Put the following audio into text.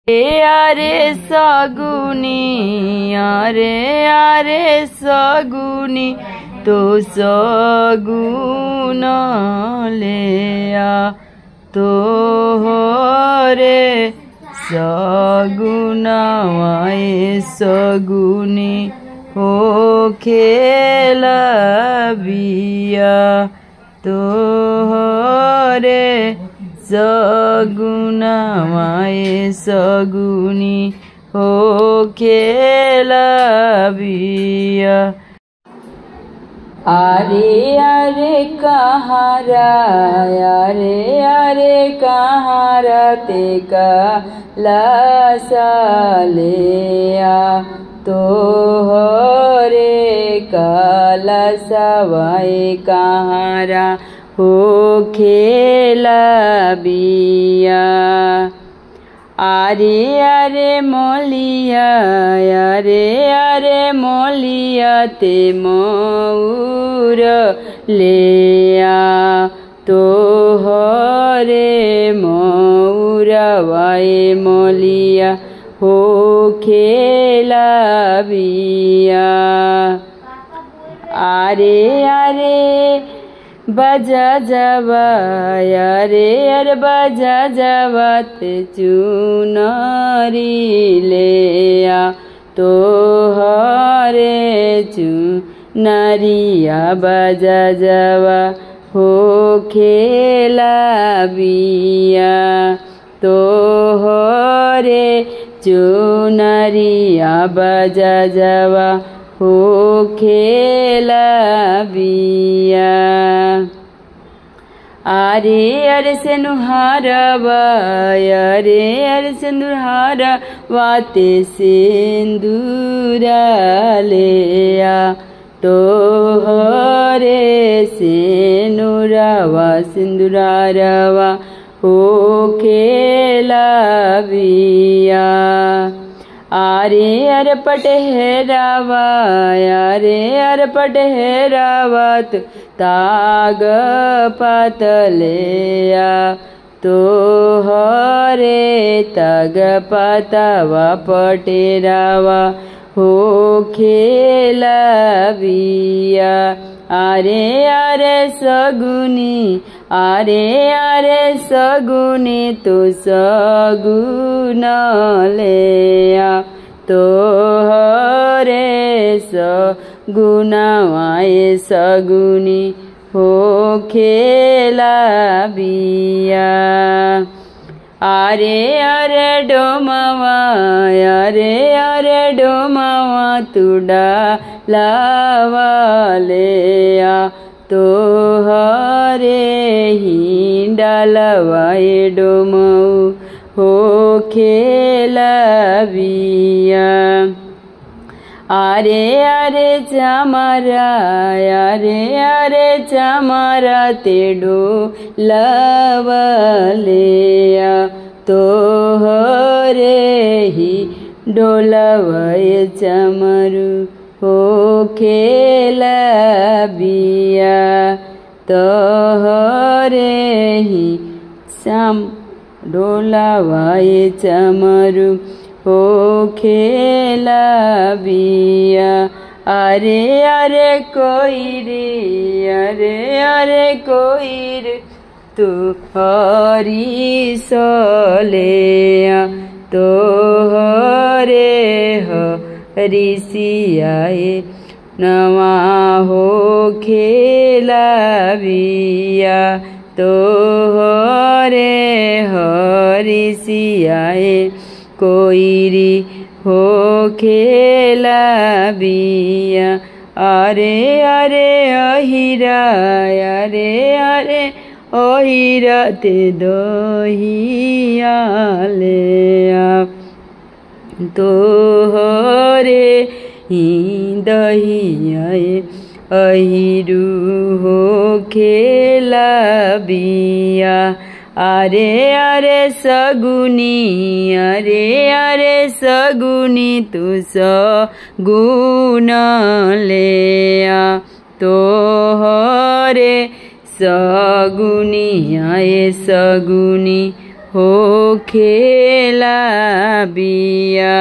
আরে সগুনি আরে আরে সগুনি তো সগুন লেয়া তো হরে সগুনায় সগুনি हो खेला बिया तो रे सगुनाय सगुनी हो खेला बिया अरे अरे कहारा अरे अरे कहारा ते का लसालेया तो हरे काला सवाए कहारा हो खेला बिया अरे अरे मोलिया अरे अरे मोलिया ते मऊर लेया तो हरे मऊरा वाए मोलिया हो खेला बिया अरे अरे बजा जावा अरे अरे बजा जावा ते चुनरी लेया तो हरे चुनरिया बजा जावा हो खेला बिया तो हरे चुनरिया बजा जावा हो खेला बिया अरे अरे सिंदूरहारवा अरे अरे सिंदूरहारवा ते सिंदूरा लेया तो हरे सिंदूरवा सिंदूरहारवा हो खेला बिया अरे अरे पटहेरावा अरे अरे पटहेरावा ताग पातलेया तो हरे ताग पातावा पटेरावा हो खेला बिया अरे अरे सगुनी अरे अरे सगुनी तो सगुन लेया तो हरे सगुनाय सगुनी हो खेला बिया अरे अरे डोमावा अरे अरे डोमावा तुडा लावा लेया तो हरे हिंडालवाए डोमऊ हो खेला बिया अरे अरे चमारा अरे अरे चमारा ते डोलावलेया तो हरे ही डोलावए चमरू हो खेला बिया तो हरे ही चम डोलावए चमरू हो खेला बिया अरे अरे कोई रे अरे कोई रे तू हरी सोलेया तो हरे हरी सियाए नवा हो खेला बिया तो हरे हरी सियाए कोईरी हो खेला बिया अरे अरे अहिरा अरे अरे अहिरा ते दहिया लेया तो हरे ही दहियाए अहिरू हो खेला बिया अरे अरे सगुनी अरे सगुनी तू सगुन लेया तो हरे सगुनी आए सगुनी हो खेला बिया।